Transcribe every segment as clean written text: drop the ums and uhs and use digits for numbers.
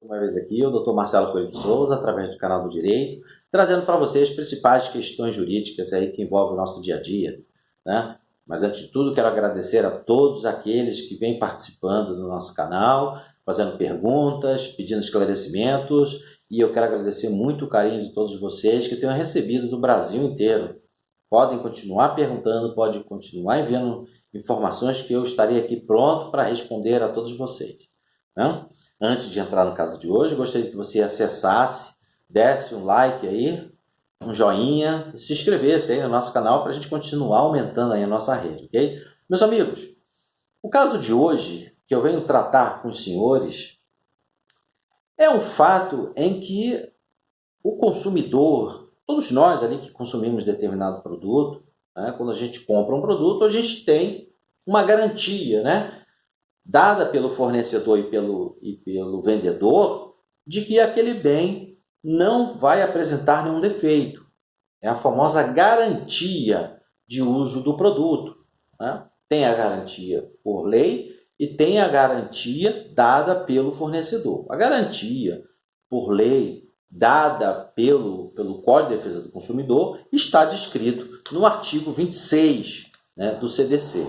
Uma vez aqui, o Dr. Marcelo Coelho de Souza, através do canal do Direito, trazendo para vocês as principais questões jurídicas aí que envolvem o nosso dia a dia, né? Mas antes de tudo, quero agradecer a todos aqueles que vêm participando do nosso canal, fazendo perguntas, pedindo esclarecimentos, e eu quero agradecer muito o carinho de todos vocês que tenham recebido do Brasil inteiro. Podem continuar perguntando, podem continuar enviando informações que eu estarei aqui pronto para responder a todos vocês, né? Antes de entrar no caso de hoje, gostaria que você acessasse, desse um like aí, um joinha, e se inscrevesse aí no nosso canal para a gente continuar aumentando aí a nossa rede, ok? Meus amigos, o caso de hoje, que eu venho tratar com os senhores, é um fato em que o consumidor, todos nós ali que consumimos determinado produto, né, quando a gente compra um produto, a gente tem uma garantia, né, dada pelo fornecedor e pelo vendedor, de que aquele bem não vai apresentar nenhum defeito. É a famosa garantia de uso do produto, né? Tem a garantia por lei e tem a garantia dada pelo fornecedor. A garantia por lei dada pelo Código de Defesa do Consumidor está descrito no artigo 26, né, do CDC.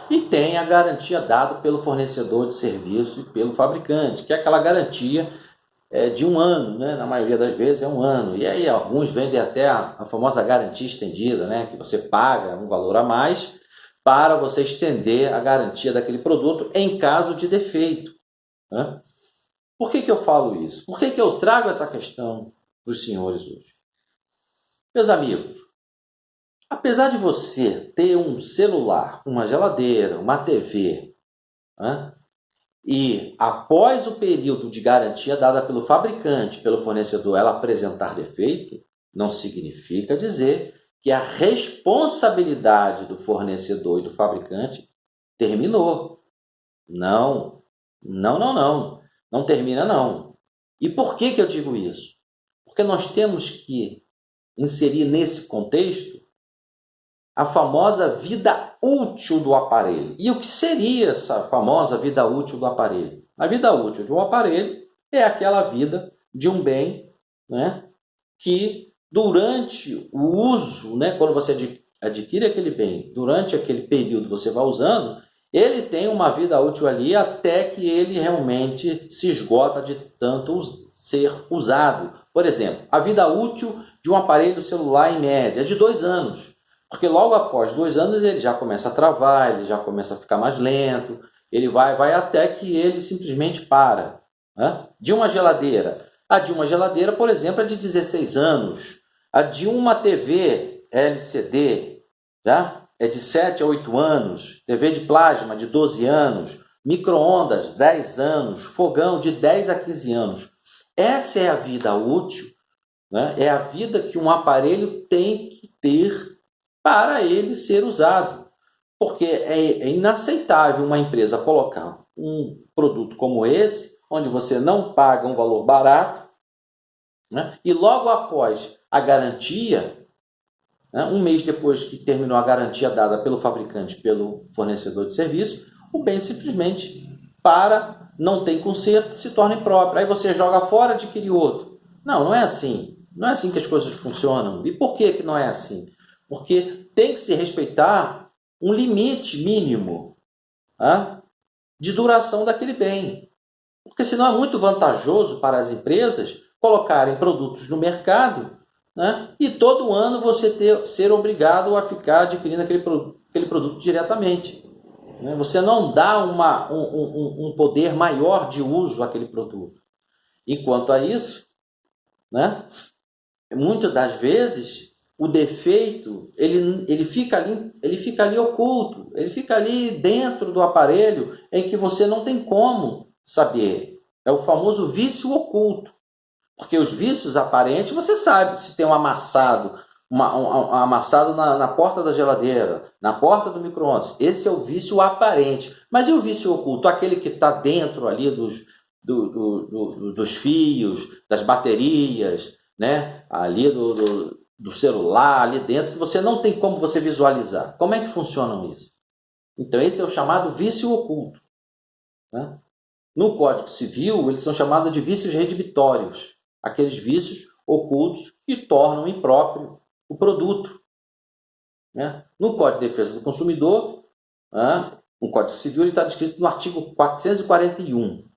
E tem a garantia dada pelo fornecedor de serviço e pelo fabricante, que é aquela garantia de um ano, né? Na maioria das vezes é um ano. E aí alguns vendem até a famosa garantia estendida, né? Que você paga um valor a mais para você estender a garantia daquele produto em caso de defeito, né? Por que eu falo isso? Por que eu trago essa questão para os senhores hoje? Meus amigos, apesar de você ter um celular, uma geladeira, uma TV, né, e após o período de garantia dada pelo fabricante, pelo fornecedor, ela apresentar defeito, não significa dizer que a responsabilidade do fornecedor e do fabricante terminou. Não, não, não, não. Não termina, não. E por que eu digo isso? Porque nós temos que inserir nesse contexto a famosa vida útil do aparelho. E o que seria essa famosa vida útil do aparelho? A vida útil de um aparelho é aquela vida de um bem, né, que durante o uso, né, quando você adquire aquele bem, durante aquele período você vai usando, ele tem uma vida útil ali até que ele realmente se esgota de tanto ser usado. Por exemplo, a vida útil de um aparelho celular em média é de 2 anos. Porque logo após 2 anos ele já começa a travar, ele já começa a ficar mais lento, ele vai até que ele simplesmente para, né? De uma geladeira. A de uma geladeira, por exemplo, é de 16 anos. A de uma TV LCD, já, é de 7 a 8 anos. TV de plasma, de 12 anos. Micro-ondas, 10 anos. Fogão, de 10 a 15 anos. Essa é a vida útil, né? É a vida que um aparelho tem que ter para ele ser usado. Porque é inaceitável uma empresa colocar um produto como esse, onde você não paga um valor barato, né? E logo após a garantia, né, um mês depois que terminou a garantia dada pelo fabricante, pelo fornecedor de serviço, o bem simplesmente para, não tem conserto, se torna impróprio. Aí você joga fora e adquire outro. Não, não é assim. Não é assim que as coisas funcionam. E por que não é assim? Porque tem que se respeitar um limite mínimo, tá, de duração daquele bem. Porque senão é muito vantajoso para as empresas colocarem produtos no mercado, né, e todo ano você ser obrigado a ficar adquirindo aquele produto diretamente. Né? Você não dá um poder maior de uso àquele produto. Enquanto a isso, né, muitas das vezes o defeito ele fica ali oculto, ele fica ali dentro do aparelho em que você não tem como saber. É o famoso vício oculto. Porque os vícios aparentes, você sabe se tem um amassado, um amassado na porta da geladeira, na porta do micro-ondas. Esse é o vício aparente. Mas e o vício oculto? Aquele que está dentro ali dos fios, das baterias, né? Ali do celular, ali dentro, que você não tem como você visualizar. Como é que funciona isso? Então esse é o chamado vício oculto, né? No Código Civil, eles são chamados de vícios redibitórios, aqueles vícios ocultos que tornam impróprio o produto. Né? No Código de Defesa do Consumidor, no Código Civil, ele está descrito no artigo 441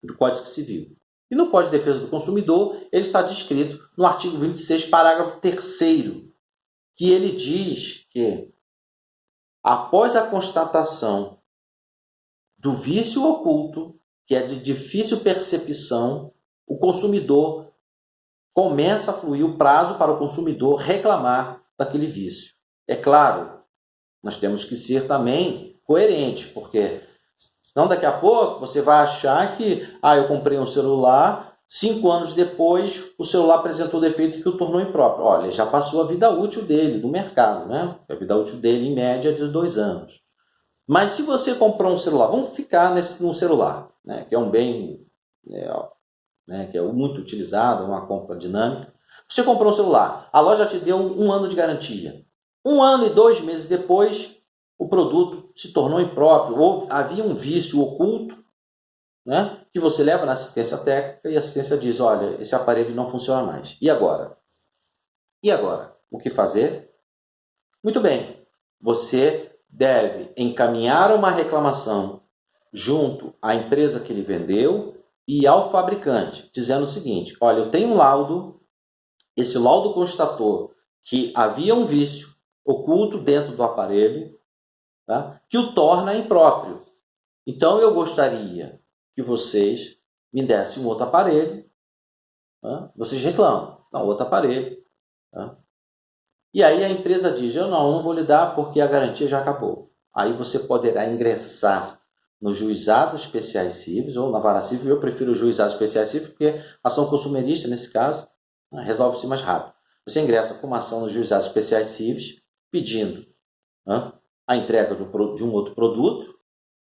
do Código Civil. E no Código de Defesa do Consumidor, ele está descrito no artigo 26, parágrafo 3º, que ele diz que, após a constatação do vício oculto, que é de difícil percepção, o consumidor começa a fluir o prazo para o consumidor reclamar daquele vício. É claro, nós temos que ser também coerentes, porque senão daqui a pouco você vai achar que eu comprei um celular, 5 anos depois o celular apresentou defeito que o tornou impróprio. Olha, já passou a vida útil dele no mercado, né? A vida útil dele em média é de 2 anos. Mas se você comprou um celular, vamos ficar no celular, né? Que é um bem que é muito utilizado, uma compra dinâmica. Você comprou um celular, a loja te deu 1 ano de garantia. 1 ano e 2 meses depois, o produto se tornou impróprio, havia um vício oculto, né, que você leva na assistência técnica e a assistência diz, olha, esse aparelho não funciona mais. E agora? E agora? O que fazer? Muito bem, você deve encaminhar uma reclamação junto à empresa que lhe vendeu e ao fabricante, dizendo o seguinte, olha, eu tenho um laudo, esse laudo constatou que havia um vício oculto dentro do aparelho, tá, que o torna impróprio. Então, eu gostaria que vocês me dessem um outro aparelho, tá? Vocês reclamam, não, outro aparelho. Tá? E aí a empresa diz, eu não vou lhe dar porque a garantia já acabou. Aí você poderá ingressar nos juizados especiais cíveis ou na vara civil. Eu prefiro os juizados especiais cíveis porque ação consumerista, nesse caso, resolve-se mais rápido. Você ingressa com uma ação nos juizados especiais cíveis pedindo a entrega de um outro produto,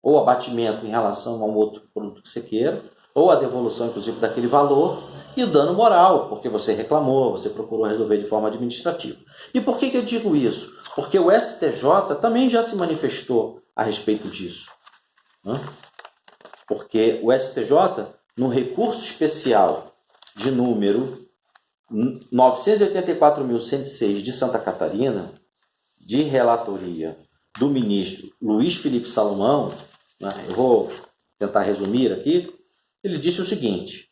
ou abatimento em relação a um outro produto que você queira, ou a devolução, inclusive, daquele valor, e dano moral, porque você reclamou, você procurou resolver de forma administrativa. E por que eu digo isso? Porque o STJ também já se manifestou a respeito disso. Porque o STJ, no recurso especial de número 984.106 de Santa Catarina, de relatoria do ministro Luiz Felipe Salomão, eu vou tentar resumir aqui, ele disse o seguinte,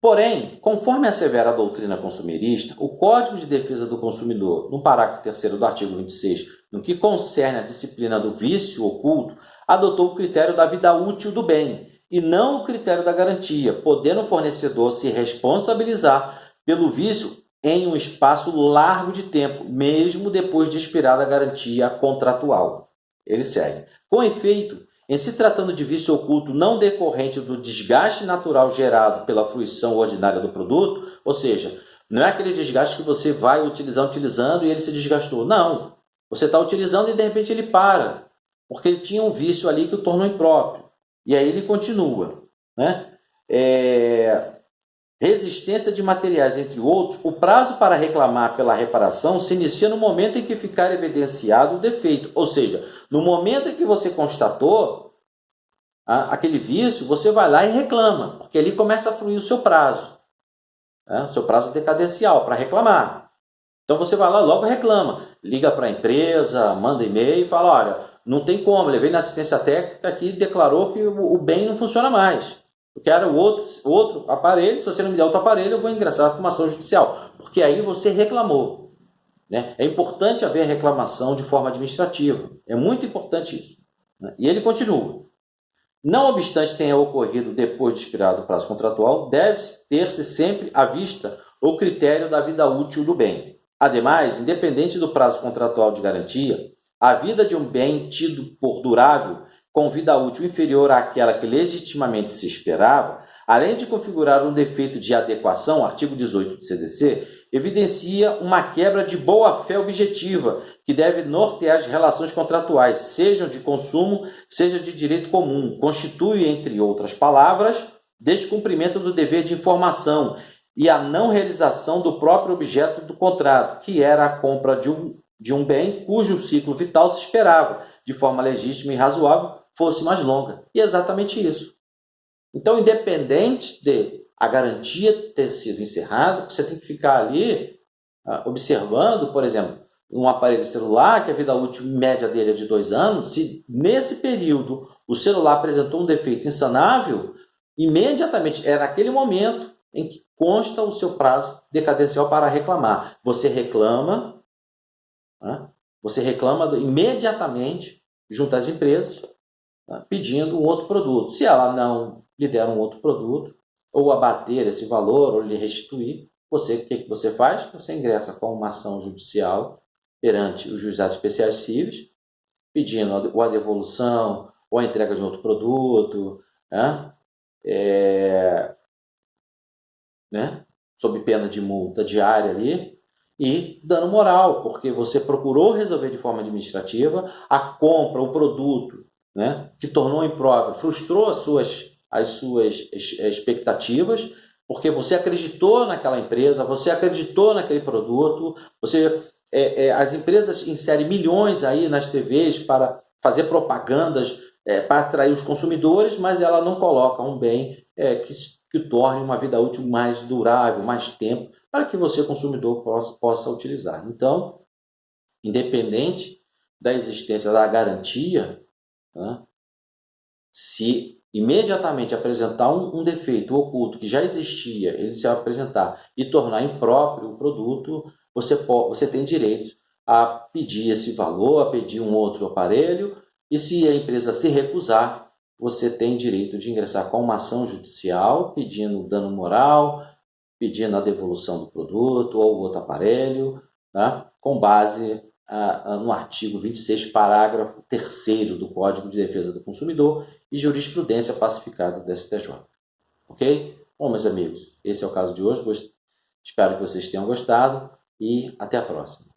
porém, conforme assevera a doutrina consumerista, o Código de Defesa do Consumidor, no parágrafo 3º do artigo 26, no que concerne a disciplina do vício oculto, adotou o critério da vida útil do bem, e não o critério da garantia, podendo o fornecedor se responsabilizar pelo vício em um espaço largo de tempo, mesmo depois de expirada a garantia contratual. Ele segue. Com efeito, em se tratando de vício oculto não decorrente do desgaste natural gerado pela fruição ordinária do produto, ou seja, não é aquele desgaste que você vai utilizando e ele se desgastou. Não, você está utilizando e de repente ele para, porque ele tinha um vício ali que o tornou impróprio. E aí ele continua, resistência de materiais, entre outros, o prazo para reclamar pela reparação se inicia no momento em que ficar evidenciado o defeito. Ou seja, no momento em que você constatou aquele vício, você vai lá e reclama, porque ali começa a fluir o seu prazo, o seu prazo decadencial para reclamar. Então você vai lá logo e reclama, liga para a empresa, manda e-mail e fala, olha, não tem como, levei na assistência técnica que declarou que o bem não funciona mais. Eu quero outro aparelho, se você não me der outro aparelho, eu vou ingressar com uma ação judicial. Porque aí você reclamou. É importante haver reclamação de forma administrativa. É muito importante isso. E ele continua. Não obstante tenha ocorrido depois de expirado o prazo contratual, deve ter-se sempre à vista o critério da vida útil do bem. Ademais, independente do prazo contratual de garantia, a vida de um bem tido por durável com vida útil inferior àquela que legitimamente se esperava, além de configurar um defeito de adequação, artigo 18 do CDC, evidencia uma quebra de boa-fé objetiva que deve nortear as relações contratuais, sejam de consumo, seja de direito comum, constitui, entre outras palavras, descumprimento do dever de informação e a não realização do próprio objeto do contrato, que era a compra de um bem cujo ciclo vital se esperava, de forma legítima e razoável, fosse mais longa. E é exatamente isso. Então, independente de a garantia ter sido encerrada, você tem que ficar ali observando, por exemplo, um aparelho celular, que a vida útil média dele é de 2 anos, se nesse período o celular apresentou um defeito insanável, imediatamente, é naquele momento em que consta o seu prazo decadencial para reclamar. Você reclama, né? Você reclama imediatamente junto às empresas, né? Pedindo um outro produto. Se ela não lhe der um outro produto, ou abater esse valor, ou lhe restituir, o que você faz? Você ingressa com uma ação judicial perante os juizados especiais cíveis, pedindo ou a devolução, ou a entrega de outro produto, né? Sob pena de multa diária ali, e dano moral, porque você procurou resolver de forma administrativa a compra, o produto, né, que tornou impróprio, frustrou as suas expectativas, porque você acreditou naquela empresa, você acreditou naquele produto, as empresas inserem milhões aí nas TVs para fazer propagandas para atrair os consumidores, mas ela não coloca um bem que torne uma vida útil mais durável, mais tempo, para que você, consumidor, possa utilizar. Então, independente da existência da garantia, né, se imediatamente apresentar um defeito oculto que já existia, ele se apresentar e tornar impróprio o produto, você tem direito a pedir esse valor, a pedir um outro aparelho, e se a empresa se recusar, você tem direito de ingressar com uma ação judicial pedindo dano moral, pedindo a devolução do produto ou outro aparelho, tá? Com base no artigo 26, parágrafo 3º do Código de Defesa do Consumidor e jurisprudência pacificada do STJ. Ok? Bom, meus amigos, esse é o caso de hoje. Espero que vocês tenham gostado e até a próxima.